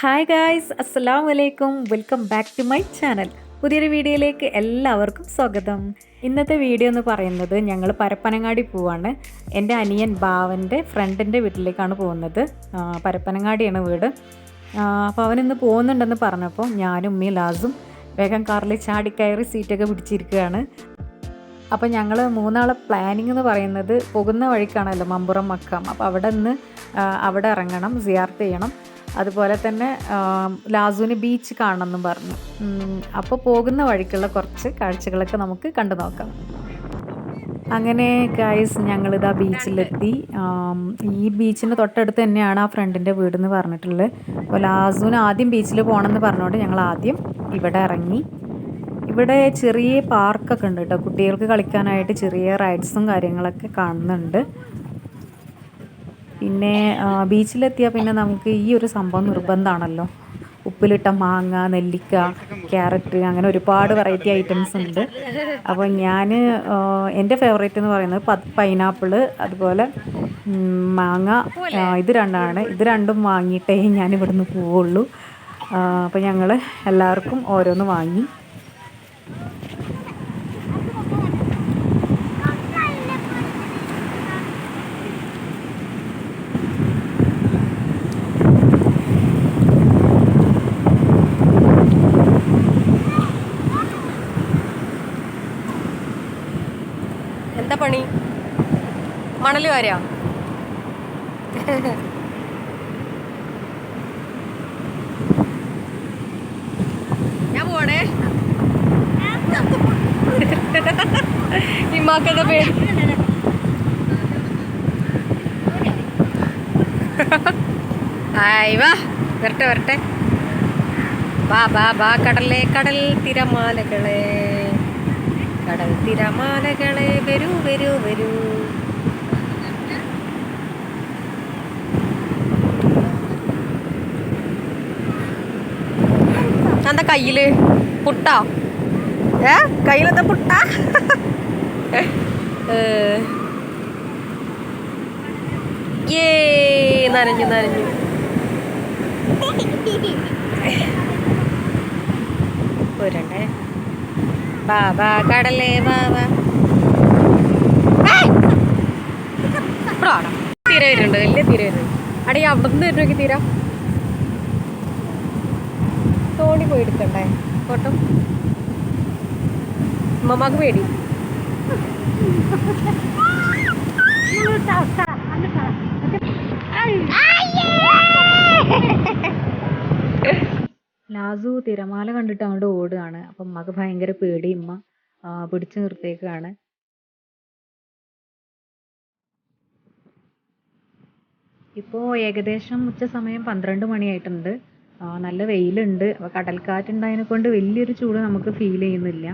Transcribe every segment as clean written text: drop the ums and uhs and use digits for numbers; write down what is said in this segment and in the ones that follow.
Hi guys, അസ്സലാമു അലൈക്കും. Welcome back to my channel. പുതിയൊരു വീഡിയോയിലേക്ക് എല്ലാവർക്കും സ്വാഗതം. ഇന്നത്തെ വീഡിയോ എന്ന് പറയുന്നത് ഞങ്ങൾ പരപ്പനങ്ങാടി പോവാണ്. എൻ്റെ അനിയൻ ബാവൻ്റെ ഫ്രണ്ടിൻ്റെ വീട്ടിലേക്കാണ് പോകുന്നത്. പരപ്പനങ്ങാടിയാണ് വീട്. അപ്പോൾ അവനിന്ന് പോകുന്നുണ്ടെന്ന് പറഞ്ഞപ്പോൾ ഞാനും ഉമ്മയും ലാസും വേഗം കാറിൽ ചാടിക്കയറി സീറ്റൊക്കെ പിടിച്ചിരിക്കുകയാണ്. അപ്പോൾ ഞങ്ങൾ മൂന്നാളെ പ്ലാനിങ് എന്ന് പറയുന്നത് പോകുന്ന വഴിക്കാണല്ലോ മമ്പുറം മക്കാം. അപ്പോൾ അവിടെ ഇറങ്ങണം, സിയാർത്ത് ചെയ്യണം. അതുപോലെ തന്നെ ലാസുവിന് ബീച്ച് കാണണമെന്നും പറഞ്ഞു. അപ്പോൾ പോകുന്ന വഴിക്കുള്ള കുറച്ച് കാഴ്ചകളൊക്കെ നമുക്ക് കണ്ടു നോക്കാം. അങ്ങനെ ഗൈസ് ഞങ്ങളിതാ ബീച്ചിലെത്തി. ഈ ബീച്ചിൻ്റെ തൊട്ടടുത്ത് തന്നെയാണ് ആ ഫ്രണ്ടിൻ്റെ വീടെന്ന് പറഞ്ഞിട്ടുള്ളത്. അപ്പോൾ ലാസുവിന് ആദ്യം ബീച്ചിൽ പോകണമെന്ന് പറഞ്ഞുകൊണ്ട് ഞങ്ങൾ ആദ്യം ഇവിടെ ഇറങ്ങി. ഇവിടെ ചെറിയ പാർക്കൊക്കെ ഉണ്ട് കേട്ടോ, കുട്ടികൾക്ക് കളിക്കാനായിട്ട് ചെറിയ റൈഡ്സും കാര്യങ്ങളൊക്കെ കാണുന്നുണ്ട്. പിന്നെ ബീച്ചിലെത്തിയാൽ പിന്നെ നമുക്ക് ഈ ഒരു സംഭവം നിർബന്ധമാണല്ലോ. ഉപ്പിലിട്ട മാങ്ങ, നെല്ലിക്ക, ക്യാരറ്റ്, അങ്ങനെ ഒരുപാട് വെറൈറ്റി ഐറ്റംസ് ഉണ്ട്. അപ്പോൾ എൻ്റെ ഫേവറേറ്റ് എന്ന് പറയുന്നത് പൈനാപ്പിള്, അതുപോലെ മാങ്ങ. ഇത് രണ്ടും വാങ്ങിയിട്ടേ ഞാൻ ഇവിടുന്ന് പോവുള്ളൂ. അപ്പോൾ ഞങ്ങൾ എല്ലാവർക്കും ഓരോന്ന് വാങ്ങി. എന്താ പണി? മണൽ വാരാ? ഞാൻ പോണേ. ഇമ്മാക്കെന്താ പേര്? ആയി വാ, വരട്ടെ. വാ കടൽ തിരമാലകളെ, കടൽ തിരമാലകളെ, വരൂ. എന്താ കയ്യില്? പുട്ടാ? കയ്യിലെന്താ പുട്ടാ? നനഞ്ഞു. പോരണ്ടേ? വാ കടലേ, വാ. തീര വരുന്നുണ്ട്, വലിയ തീര വരുന്നുണ്ട്. അടി അവിടെ നിന്ന് വരുന്നോക്കി തീര. തോണി പോയി എടുക്കണ്ടേ ഫോട്ടോ? ഉമ്മമാക്ക് പേടി. ലാസു തിരമാല കണ്ടിട്ട് അങ്ങോട്ട് ഓടുകയാണ്. അപ്പം ഉമ്മക്ക് ഭയങ്കര പേടി. ഉമ്മ പിടിച്ചു നിർത്തിയേക്കാണ്. ഇപ്പോൾ ഏകദേശം ഉച്ച സമയം 12 മണിയായിട്ടുണ്ട്. നല്ല വെയിലുണ്ട്. അപ്പോൾ കടൽക്കാറ്റുണ്ടായതിനെ കൊണ്ട് വലിയൊരു ചൂട് നമുക്ക് ഫീൽ ചെയ്യുന്നില്ല.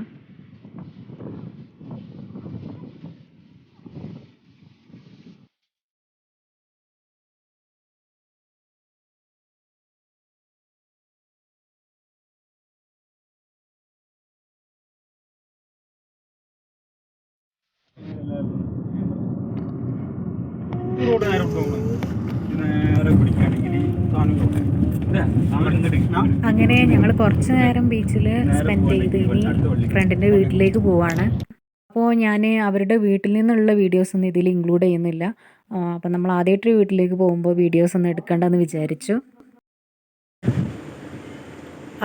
അങ്ങനെ ഞങ്ങൾ കുറച്ച് നേരം ബീച്ചിൽ സ്പെൻഡ് ചെയ്ത് ഇനി ഫ്രണ്ടിൻ്റെ വീട്ടിലേക്ക് പോവാണ്. അപ്പോൾ ഞാൻ അവരുടെ വീട്ടിൽ നിന്നുള്ള വീഡിയോസ് ഒന്നും ഇതിൽ ഇൻക്ലൂഡ് ചെയ്യുന്നില്ല. അപ്പം നമ്മൾ ആദ്യമായിട്ടൊരു വീട്ടിലേക്ക് പോകുമ്പോൾ വീഡിയോസ് ഒന്നും എടുക്കണ്ടെന്ന് വിചാരിച്ചു.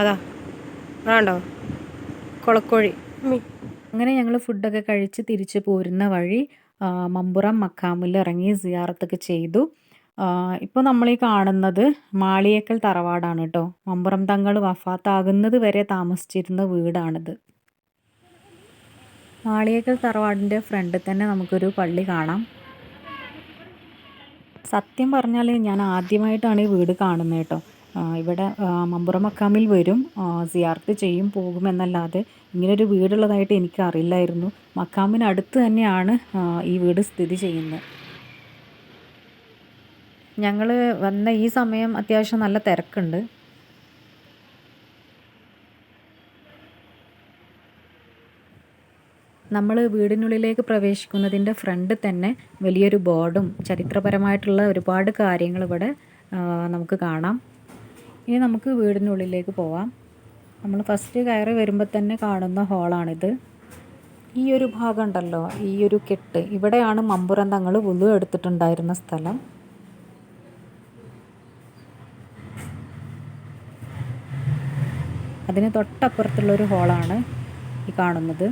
അതാ ആണ്ടോ കൊളക്കോഴി. അങ്ങനെ ഞങ്ങൾ ഫുഡൊക്കെ കഴിച്ച് തിരിച്ച് പോരുന്ന വഴി മമ്പുറം മക്കാമിൽ ഇറങ്ങി സിയാറത്തൊക്കെ ചെയ്തു. ഇപ്പോൾ നമ്മളീ കാണുന്നത് മാളിയേക്കൽ തറവാടാണ് കേട്ടോ. മമ്പുറം തങ്ങൾ വഫാത്താകുന്നത് വരെ താമസിച്ചിരുന്ന വീടാണിത്. മാളിയേക്കൽ തറവാടിൻ്റെ ഫ്രണ്ടിൽ തന്നെ നമുക്കൊരു പള്ളി കാണാം. സത്യം പറഞ്ഞാൽ ഞാൻ ആദ്യമായിട്ടാണ് ഈ വീട് കാണുന്നത് കേട്ടോ. ഇവിടെ മമ്പുറം മക്കാമിൽ വരും, സിയാർത്ത് ചെയ്യും, പോകുമെന്നല്ലാതെ ഇങ്ങനൊരു വീടുള്ളതായിട്ട് എനിക്കറിയില്ലായിരുന്നു. മക്കാമിനടുത്ത് തന്നെയാണ് ഈ വീട് സ്ഥിതി ചെയ്യുന്നത്. ഞങ്ങൾ വന്ന ഈ സമയം അത്യാവശ്യം നല്ല തിരക്കുണ്ട്. നമ്മൾ വീടിനുള്ളിലേക്ക് പ്രവേശിക്കുന്നതിൻ്റെ ഫ്രണ്ടിൽ തന്നെ വലിയൊരു ബോർഡും ചരിത്രപരമായിട്ടുള്ള ഒരുപാട് കാര്യങ്ങൾ ഇവിടെ നമുക്ക് കാണാം. ഇനി നമുക്ക് വീടിനുള്ളിലേക്ക് പോവാം. നമ്മൾ ഫസ്റ്റ് കയറി വരുമ്പോൾ തന്നെ കാണുന്ന ഹോളാണിത്. ഈ ഒരു ഭാഗം ഉണ്ടല്ലോ, ഈ ഒരു കെട്ട്, ഇവിടെയാണ് മമ്പുറം തങ്ങൾ വുളു എടുത്തിട്ടുണ്ടായിരുന്ന സ്ഥലം. അതിന് തൊട്ടപ്പുറത്തുള്ളൊരു ഹോളാണ് ഈ കാണുന്നത്.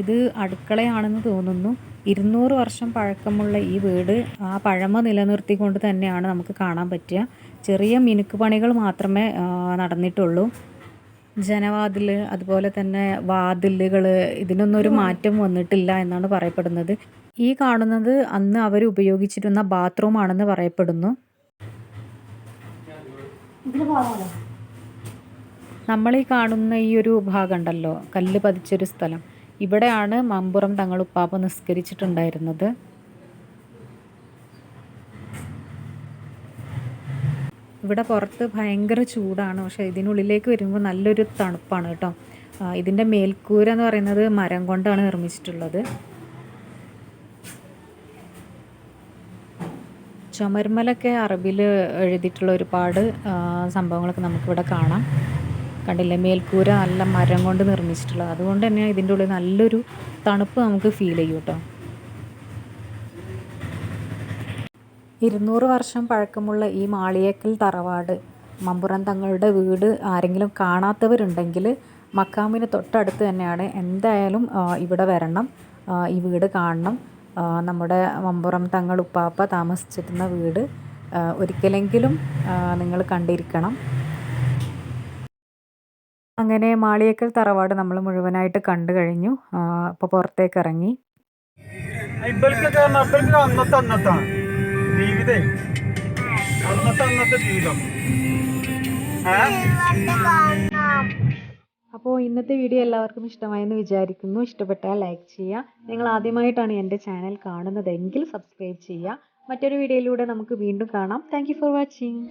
ഇത് അടുക്കളയാണെന്ന് തോന്നുന്നു. 200 വർഷം പഴക്കമുള്ള ഈ വീട് ആ പഴമ നിലനിർത്തിക്കൊണ്ട് തന്നെയാണ് നമുക്ക് കാണാൻ പറ്റുക. ചെറിയ മിനുക്ക് പണികൾ മാത്രമേ നടന്നിട്ടുള്ളൂ. ജനവാതിൽ, അതുപോലെ തന്നെ വാതിലുകൾ, ഇതിനൊന്നും ഒരു മാറ്റം വന്നിട്ടില്ല എന്നാണ് പറയപ്പെടുന്നത്. ഈ കാണുന്നത് അന്ന് അവർ ഉപയോഗിച്ചിരുന്ന ബാത്റൂം ആണെന്ന് പറയപ്പെടുന്നു. നമ്മളീ കാണുന്ന ഈ ഒരു ഭാഗം ഉണ്ടല്ലോ, കല്ല് പതിച്ചൊരു സ്ഥലം, ഇവിടെയാണ് മമ്പുറം തങ്ങൾ ഉപ്പാപ്പ നിസ്കരിച്ചിട്ടുണ്ടായിരുന്നത്. ഇവിടെ പുറത്ത് ഭയങ്കര ചൂടാണ്, പക്ഷേ ഇതിനുള്ളിലേക്ക് വരുമ്പോൾ നല്ലൊരു തണുപ്പാണ് കേട്ടോ. ഇതിൻ്റെ മേൽക്കൂര എന്ന് പറയുന്നത് മരം കൊണ്ടാണ് നിർമ്മിച്ചിട്ടുള്ളത്. ചുമർമലൊക്കെ അറബിയിൽ എഴുതിയിട്ടുള്ള ഒരുപാട് സംഭവങ്ങളൊക്കെ നമുക്കിവിടെ കാണാം. കണ്ടില്ലേ, മേൽക്കൂര നല്ല മരം കൊണ്ട് നിർമ്മിച്ചിട്ടുള്ളത്. അതുകൊണ്ട് തന്നെ ഇതിൻ്റെ ഉള്ളിൽ നല്ലൊരു തണുപ്പ് നമുക്ക് ഫീൽ ചെയ്യും കേട്ടോ. 200 വർഷം പഴക്കമുള്ള ഈ മാളിയേക്കൽ തറവാട്, മമ്പുറം തങ്ങളുടെ വീട് ആരെങ്കിലും കാണാത്തവരുണ്ടെങ്കിൽ മക്കാമിന് തൊട്ടടുത്ത് തന്നെയാണ്. എന്തായാലും ഇവിടെ വരണം, ഈ വീട് കാണണം. നമ്മുടെ മമ്പുറം തങ്ങൾ ഉപ്പാപ്പ താമസിച്ചിരുന്ന വീട് ഒരിക്കലെങ്കിലും നിങ്ങൾ കണ്ടിരിക്കണം. അങ്ങനെ മാളിയേക്കൽ തറവാട് നമ്മൾ മുഴുവനായിട്ട് കണ്ടു കഴിഞ്ഞു. അപ്പോൾ പുറത്തേക്ക് ഇറങ്ങി. അപ്പോൾ ഇന്നത്തെ വീഡിയോ എല്ലാവർക്കും ഇഷ്ടമായെന്ന് വിചാരിക്കുന്നു. ഇഷ്ടപ്പെട്ടാൽ ലൈക്ക് ചെയ്യുക. നിങ്ങൾ ആദ്യമായിട്ടാണ് എൻ്റെ ചാനൽ കാണുന്നതെങ്കിൽ സബ്സ്ക്രൈബ് ചെയ്യുക. മറ്റൊരു വീഡിയോയിലൂടെ നമുക്ക് വീണ്ടും കാണാം. Thank you for watching.